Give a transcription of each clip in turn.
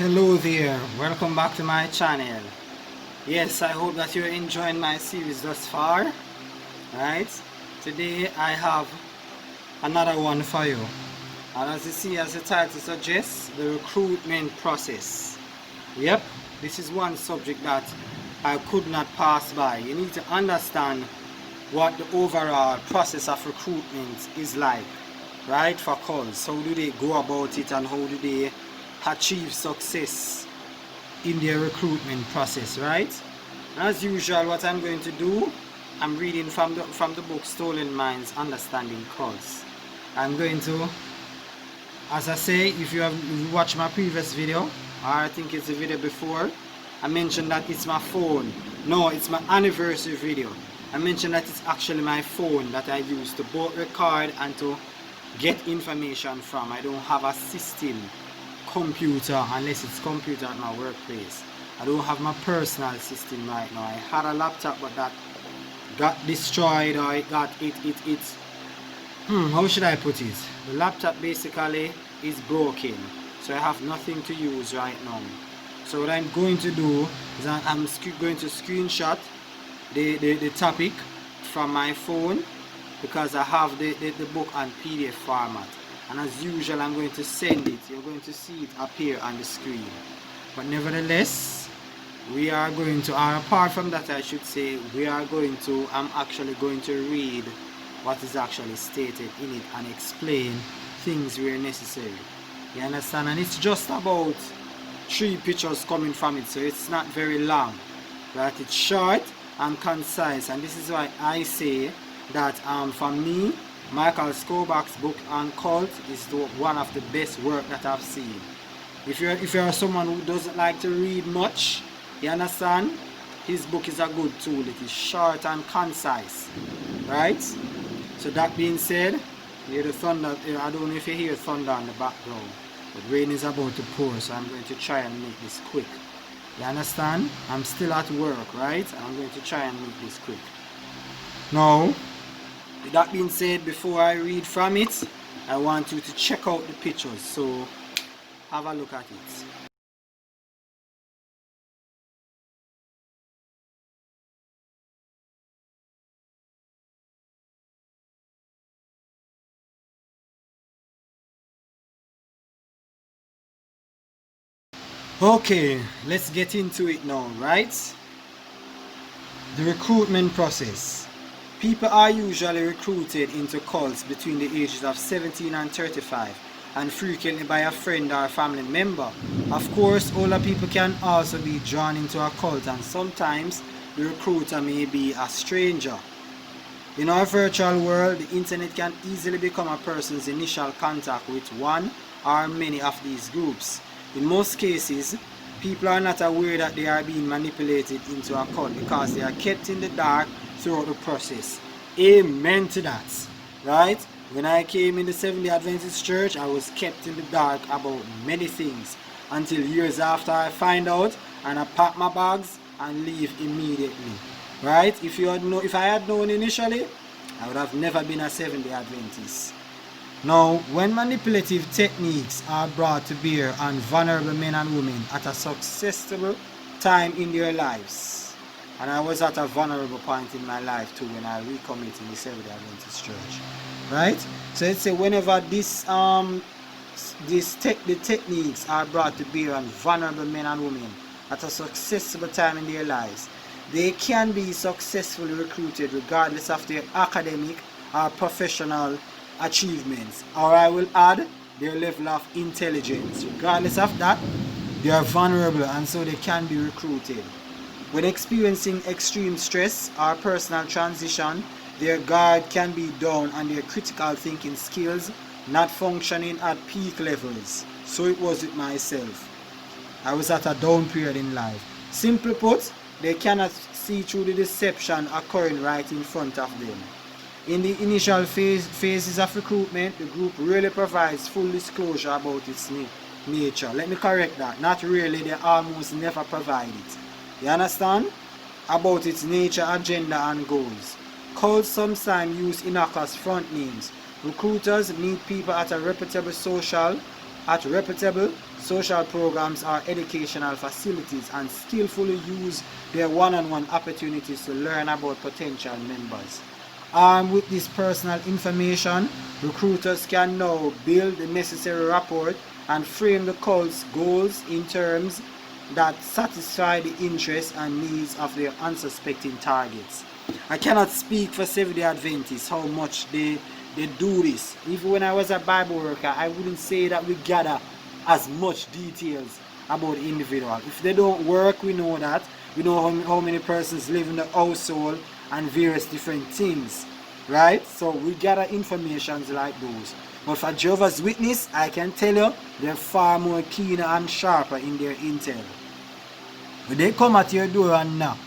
Hello there, welcome back to my channel. Yes, I hope that you're enjoying my series thus far. Right, today I have another one for you, and as you see, as the title suggests, the recruitment process. Yep, this is one subject that I could not pass by. You need to understand what the overall process of recruitment is like, right, for cults. How do they go about it, and how do they achieve success in their recruitment process, right? As usual, what I'm going to do, I'm reading from the book Stolen Minds, Understanding Cults. I'm going to, as I say, if you have watched my previous video, or I think it's a video before, I mentioned that it's my phone. No, it's my anniversary video. I mentioned that it's actually my phone that I use to both record and to get information from. I don't have a system computer unless it's computer at my workplace. I don't have my personal system right now. I had a laptop, but that got destroyed, or how should I put it? The laptop basically is broken, so I have nothing to use right now. So what I'm going to do is I'm going to screenshot the topic from my phone, because I have the book on PDF format. And as usual, I'm going to send it. You're going to see it appear on the screen. But nevertheless, we are going to, or apart from that I should say, I'm actually going to read what is actually stated in it and explain things where necessary. You understand? And it's just about 3 pictures coming from it, so it's not very long. Right? It's short and concise, and this is why I say that for me, Michael Skobach's book on cult is one of the best work that I've seen. If you're someone who doesn't like to read much, you understand, his book is a good tool. It is short and concise, right? So that being said, hear the thunder. I don't know if you hear thunder in the background, but rain is about to pour, so I'm going to try and make this quick. You understand? I'm still at work, right? I'm going to try and make this quick. Now, with that being said, before I read from it, I want you to check out the pictures, so have a look at it. Okay, let's get into it now, right? The recruitment process. People are usually recruited into cults between the ages of 17 and 35, and frequently by a friend or a family member. Of course, older people can also be drawn into a cult, and sometimes the recruiter may be a stranger. In our virtual world, the internet can easily become a person's initial contact with one or many of these groups. In most cases, people are not aware that they are being manipulated into a cult because they are kept in the dark throughout the process. Amen to that, right? When I came in the Seventh-day Adventist church, I was kept in the dark about many things until years after I find out, and I pack my bags and leave immediately, right? If I had known initially, I would have never been a Seventh-day Adventist. Now, when manipulative techniques are brought to bear on vulnerable men and women at a successful time in their lives, and I was at a vulnerable point in my life too when I recommitted in the Seventh-day Adventist church, right? So let's say whenever the techniques are brought to bear on vulnerable men and women at a successful time in their lives, they can be successfully recruited regardless of their academic or professional achievements, or I will add their level of intelligence. Regardless of that, they are vulnerable, and so they can be recruited. When experiencing extreme stress or personal transition, their guard can be down and their critical thinking skills not functioning at peak levels. So it was with myself. I was at a down period in life. Simply put, they cannot see through the deception occurring right in front of them. In the initial phases of recruitment, the group really provides full disclosure about its nature. Let me correct that. Not really, they almost never provide it. You understand? About its nature, agenda, and goals. Cults sometimes use innocuous front names. Recruiters meet people at a reputable social at reputable social programs or educational facilities and skillfully use their one-on-one opportunities to learn about potential members. Armed with this personal information, recruiters can now build the necessary rapport and frame the cult's goals in terms that satisfy the interests and needs of their unsuspecting targets. I cannot speak for Seventh-day Adventists how much they do this. Even when I was a Bible worker, I wouldn't say that we gather as much details about the individual. If they don't work, we know that. We know how many persons live in the household and various different things, right? So we gather informations like those. But for Jehovah's Witness, I can tell you, they're far more keener and sharper in their intel. When they come at your door and knock,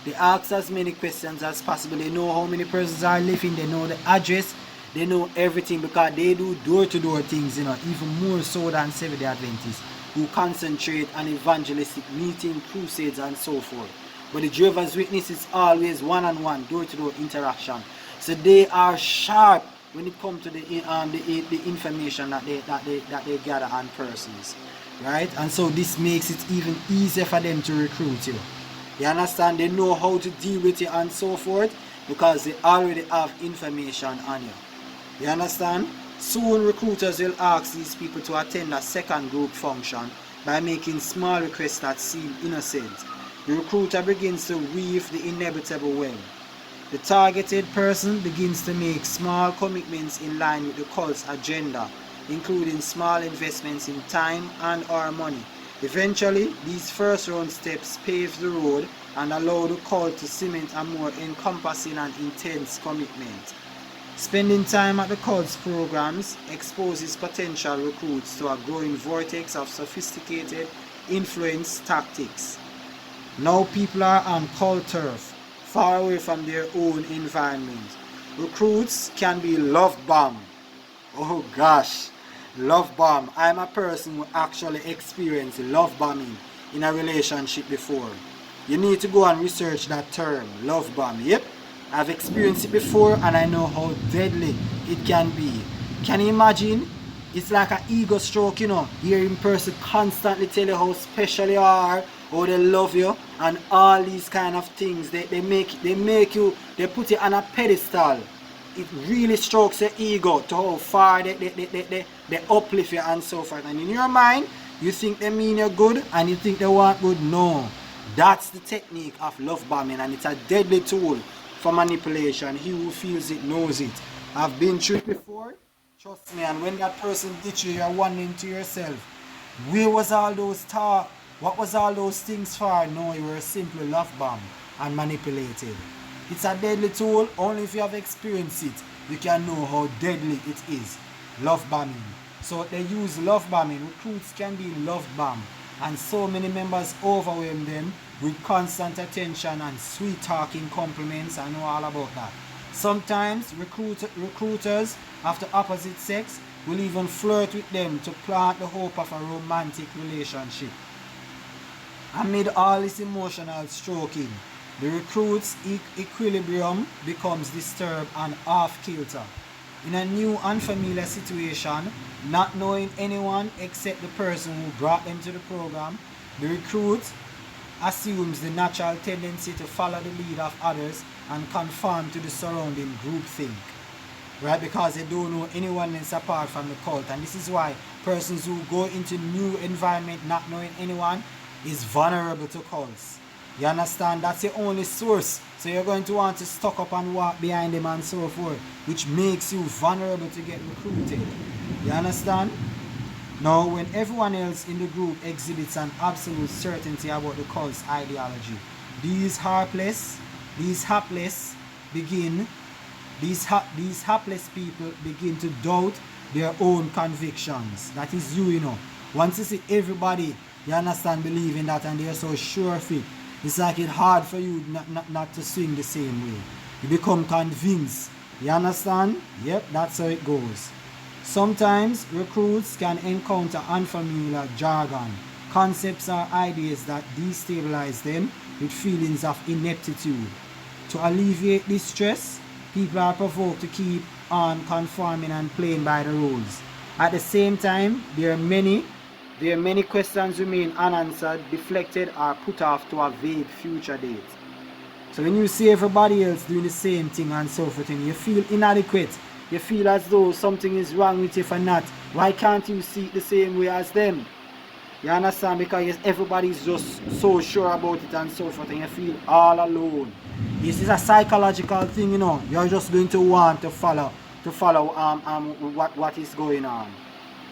they ask as many questions as possible. They know how many persons are living, they know the address, they know everything, because they do door-to-door things, even more so than Seventh-day Adventists, who concentrate on evangelistic meeting, crusades, and so forth. But the Jehovah's Witness is always one-on-one, door-to-door interaction. So they are sharp when it comes to the information that they gather on persons, right? And so this makes it even easier for them to recruit you. You understand? They know how to deal with you and so forth, because they already have information on you. You understand? Soon recruiters will ask these people to attend a second group function by making small requests that seem innocent. The recruiter begins to weave the inevitable web. The targeted person begins to make small commitments in line with the cult's agenda, including small investments in time and or money. Eventually, these first round steps pave the road and allow the cult to cement a more encompassing and intense commitment. Spending time at the cult's programs exposes potential recruits to a growing vortex of sophisticated influence tactics. Now people are on cult turf, far away from their own environment. Recruits can be love bombed. Oh gosh, love bomb. I'm a person who actually experienced love bombing in a relationship before. You need to go and research that term, love bomb. Yep, I've experienced it before and I know how deadly it can be. Can you imagine? It's like an ego stroke, hearing person constantly tell you how special you are, how they love you, and all these kind of things. They put you on a pedestal. It really strokes your ego to how far they uplift you and so forth. And in your mind, you think they mean you good and you think they want good. No. That's the technique of love bombing, and it's a deadly tool for manipulation. He who feels it knows it. I've been through it before. Trust me, and when that person ditch you, you're wondering to yourself, where was all those talk? What was all those things for? No, you were simply love bombed and manipulated. It's a deadly tool. Only if you have experienced it, you can know how deadly it is. Love bombing. So they use love bombing. Recruits can be love bombed, and so many members overwhelm them with constant attention and sweet talking compliments. I know all about that. Sometimes recruiters of the opposite sex will even flirt with them to plant the hope of a romantic relationship. Amid all this emotional stroking, the recruit's equilibrium becomes disturbed and off-kilter. In a new unfamiliar situation, not knowing anyone except the person who brought them to the program, the recruit assumes the natural tendency to follow the lead of others and conform to the surrounding groupthink, right? Because they don't know anyone else apart from the cult. And this is why persons who go into new environment not knowing anyone is vulnerable to cults. You understand? That's the only source. So you're going to want to stock up and walk behind them and so forth, which makes you vulnerable to get recruited. You understand? Now, when everyone else in the group exhibits an absolute certainty about the cult's ideology, these hapless people begin to doubt their own convictions. That is you. Once you see everybody, you understand, believing that, and they're so sure of it, it's like it's hard for you not to swing the same way. You become convinced. You understand? Yep, that's how it goes. Sometimes recruits can encounter unfamiliar jargon, concepts or ideas that destabilize them with feelings of ineptitude. To alleviate this stress, people are provoked to keep on conforming and playing by the rules. At the same time, there are many questions remain unanswered, deflected, or put off to a vague future date. So when you see everybody else doing the same thing and so forth, and you feel inadequate, you feel as though something is wrong with you for not. Why can't you see it the same way as them? You understand? Because everybody's just so sure about it and so forth, and you feel all alone. This is a psychological thing, you know. You're just going to want to follow what is going on.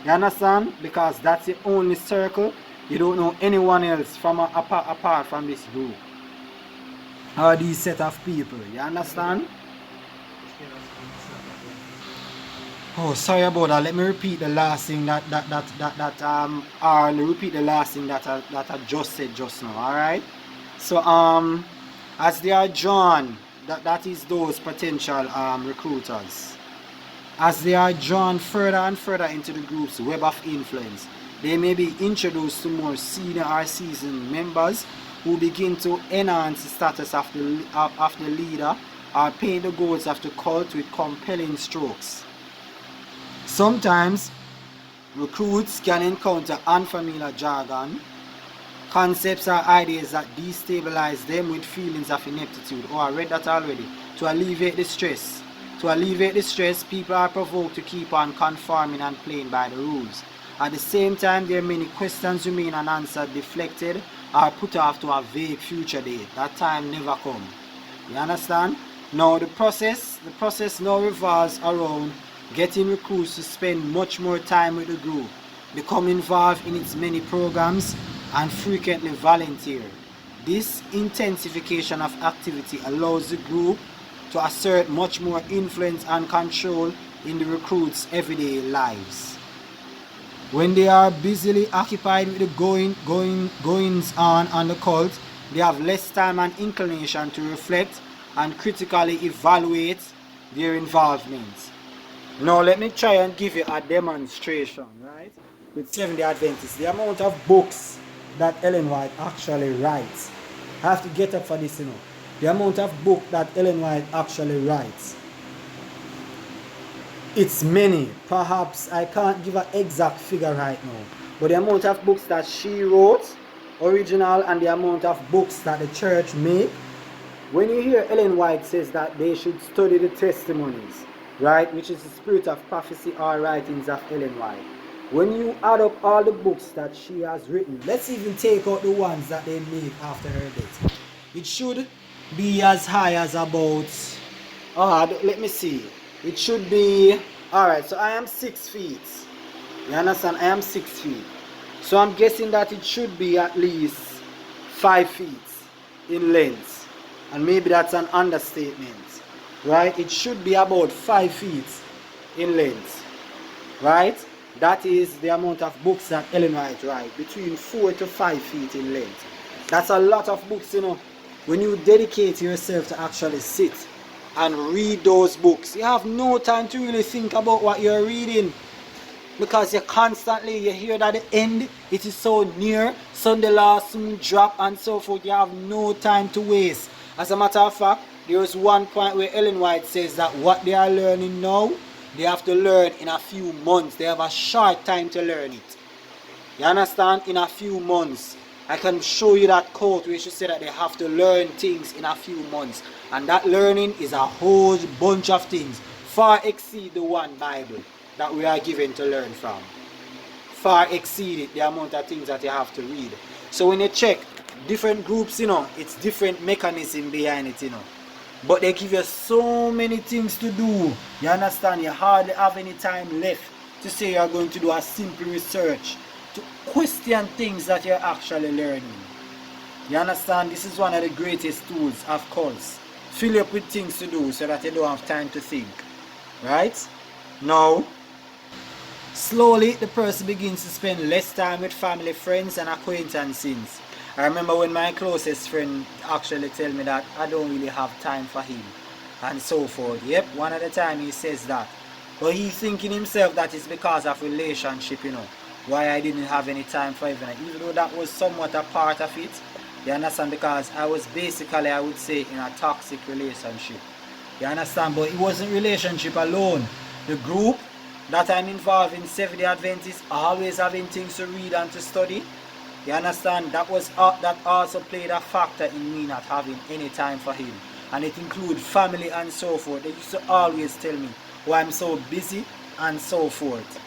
You understand? Because that's the only circle. You don't know anyone else from apart from this group or these set of people. You understand? Oh, sorry about that. Let me repeat the last thing that repeat the last thing that I just said just now. All right. So as they are drawn, that is those potential recruiters. As they are drawn further and further into the group's web of influence, they may be introduced to more senior or seasoned members who begin to enhance the status of the leader or paint the goals of the cult with compelling strokes. Sometimes recruits can encounter unfamiliar jargon, concepts or ideas that destabilize them with feelings of ineptitude. Oh, I read that already. To alleviate the stress. People are provoked to keep on conforming and playing by the rules. At the same time, there are many questions remain unanswered, deflected, or put off to a vague future date. That time never come. You understand? Now the process now revolves around getting recruits to spend much more time with the group, become involved in its many programs, and frequently volunteer. This intensification of activity allows the group to assert much more influence and control in the recruits' everyday lives. When they are busily occupied with the goings on the cult, they have less time and inclination to reflect and critically evaluate their involvement. Now let me try and give you a demonstration, right? With Seventh-day Adventists, the amount of books that Ellen White actually writes. I have to get up for this, you know. The amount of book that Ellen White actually writes. It's many. Perhaps I can't give an exact figure right now. But the amount of books that she wrote, original, and the amount of books that the church made. When you hear Ellen White says that they should study the testimonies, right, which is the spirit of prophecy or writings of Ellen White. When you add up all the books that she has written, let's even take out the ones that they made after her death. It should be as high as about, let me see. It should be, alright, so I am 6 feet. You understand? I am 6 feet. So I'm guessing that it should be at least 5 feet in length. And maybe that's an understatement. Right? It should be about 5 feet in length. Right? That is the amount of books that Ellen White writes. Between 4 to 5 feet in length. That's a lot of books, you know. When you dedicate yourself to actually sit and read those books, you have no time to really think about what you're reading. Because you hear that the end, it is so near, Sunday law soon drop and so forth. You have no time to waste. As a matter of fact, there is one point where Ellen White says that what they are learning now, they have to learn in a few months. They have a short time to learn it. You understand? In a few months. I can show you that quote where she said that they have to learn things in a few months. And that learning is a whole bunch of things. Far exceed the one Bible that we are given to learn from. Far exceed it, the amount of things that you have to read. So when you check different groups, you know, it's different mechanism behind it, you know. But they give you so many things to do. You understand? You hardly have any time left to say you're going to do a simple research, to question things that you're actually learning. You understand? This is one of the greatest tools, of course. Fill you up with things to do so that you don't have time to think. Right? Now, slowly the person begins to spend less time with family, friends, and acquaintances. I remember when my closest friend actually tell me that I don't really have time for him and so forth. Yep, one at a time he says that. But he's thinking himself that it's because of relationship, you know, why I didn't have any time for him. Even though that was somewhat a part of it, you understand, because I was basically, I would say, in a toxic relationship. You understand? But it wasn't relationship alone. The group that I'm involved in Seventh-day Adventist, always having things to read and to study. You understand? That also played a factor in me not having any time for him. And it includes family and so forth. They used to always tell me why I'm so busy and so forth.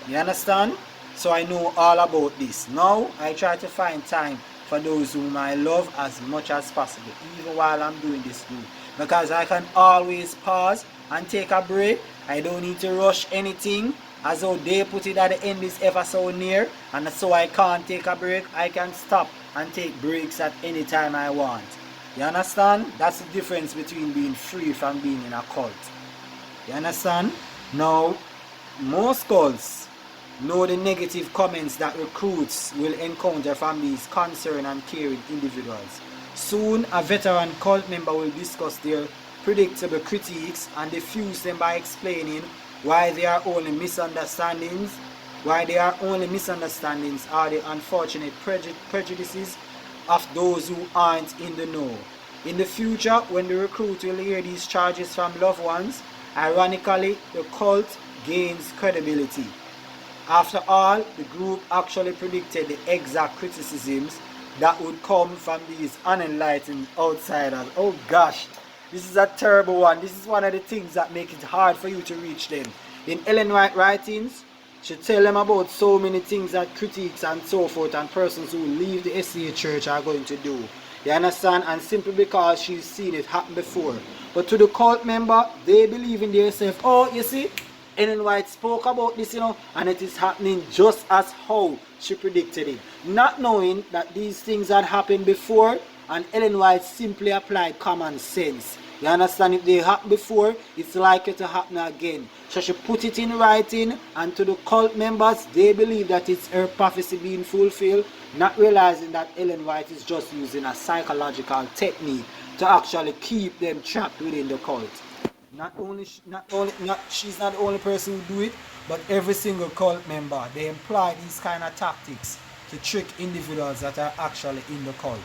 You understand? So I know all about this. Now I try to find time for those whom I love as much as possible, even while I'm doing this too. Because I can always pause and take a break. I don't need to rush anything. As though they put it at the end is ever so near, and so I can't take a break. I can stop and take breaks at any time I want. You understand? That's the difference between being free from being in a cult. You understand? Now, most cults know the negative comments that recruits will encounter from these concerned and caring individuals. Soon, a veteran cult member will discuss their predictable critiques and diffuse them by explaining why they are only misunderstandings are the unfortunate prejudices of those who aren't in the know. In the future, when the recruit will hear these charges from loved ones, ironically, the cult gains credibility. After all, the group actually predicted the exact criticisms that would come from these unenlightened outsiders. Oh gosh, this is a terrible one. This is one of the things that make it hard for you to reach them. In Ellen White writings, she tell them about so many things that critics and so forth and persons who leave the SDA church are going to do. You understand? And simply because she's seen it happen before. But to the cult member, they believe in themselves. Oh, you see, Ellen White spoke about this, and it is happening just as how she predicted it. Not knowing that these things had happened before, and Ellen White simply applied common sense. You understand? If they happened before, it's likely to happen again. So she put it in writing, and to the cult members, they believe that it's her prophecy being fulfilled, not realizing that Ellen White is just using a psychological technique to actually keep them trapped within the cult. She's not the only person who do it, but every single cult member, they employ these kind of tactics to trick individuals that are actually in the cult.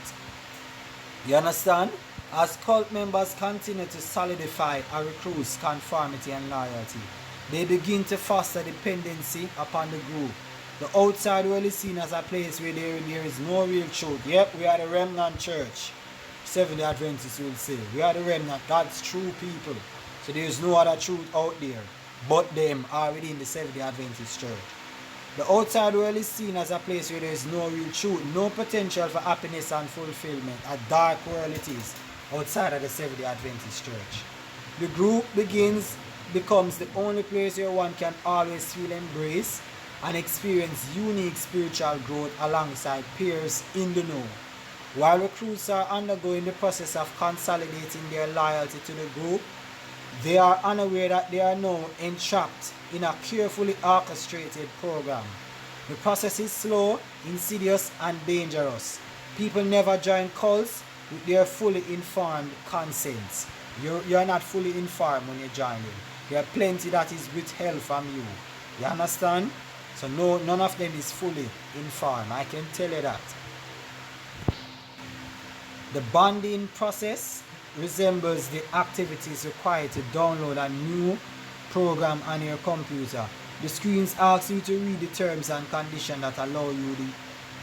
You understand? As cult members continue to solidify a recruit's conformity and loyalty, they begin to foster dependency upon the group. The outside world is seen as a place where there is no real truth. Yep, we are the remnant church. Seventh-day Adventists will say, we are the remnant, God's true people. So there is no other truth out there but them are within the Seventh-day Adventist church. The outside world is seen as a place where there is no real truth, no potential for happiness and fulfillment. A dark world it is outside of the Seventh-day Adventist church. The group becomes the only place where one can always feel embraced and experience unique spiritual growth alongside peers in the know. While recruits are undergoing the process of consolidating their loyalty to the group, they are unaware that they are now entrapped in a carefully orchestrated program. The process is slow, insidious, and dangerous. People never join cults with their fully informed consents. You're not fully informed when you join them. There are plenty that is withheld from you. You understand? So no, none of them is fully informed. I can tell you that. The bonding process resembles the activities required to download a new program on your computer. The screens ask you to read the terms and conditions that allow you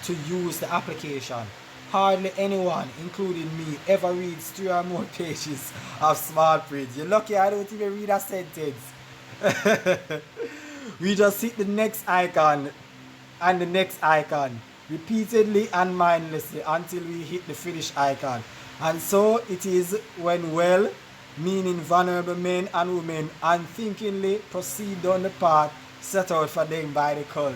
to use the application. Hardly anyone, including me, ever reads 3 or more pages of small print. You're lucky I don't even read a sentence. We just hit the next icon and the next icon repeatedly and mindlessly until we hit the finish icon. And so it is when well-meaning vulnerable men and women unthinkingly proceed down the path set out for them by the cult.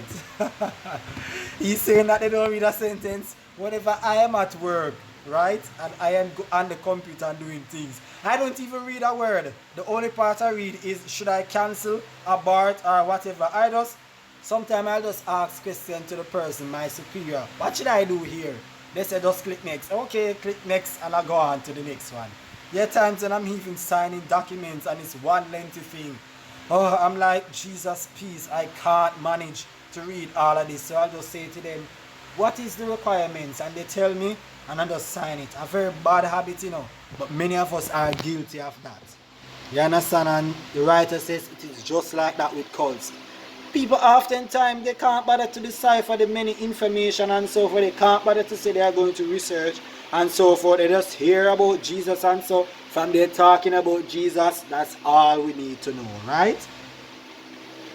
He's saying that they don't read a sentence. Whenever I am at work, right, and I am on the computer and doing things, I don't even read a word. The only part I read is, should I cancel, abort, or whatever. Sometimes I just ask questions to the person, my superior. What should I do here? They say just click next. Okay, click next, and I go on to the next one. There are times when I'm even signing documents and it's one lengthy thing. Oh, I'm like, Jesus, please, I can't manage to read all of this. So I'll just say to them, what is the requirements? And they tell me, and I just sign it. A very bad habit, but many of us are guilty of that. You understand? And the writer says it is just like that with cults. People oftentimes they can't bother to decipher the many information and so forth. They can't bother to say they are going to research and so forth. They just hear about Jesus and so from there talking about Jesus, that's all we need to know, right?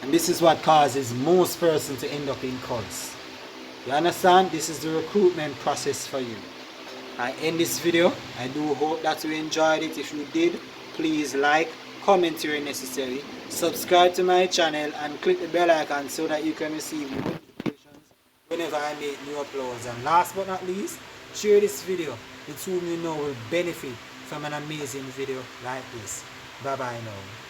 And this is what causes most persons to end up in cults. You understand? This is the recruitment process for you. I end this video. I do hope that you enjoyed it. If you did, please like, comment where necessary, subscribe to my channel and click the bell icon so that you can receive notifications whenever I make new uploads. And last but not least, share this video with whom you know will benefit from an amazing video like this. Bye bye now.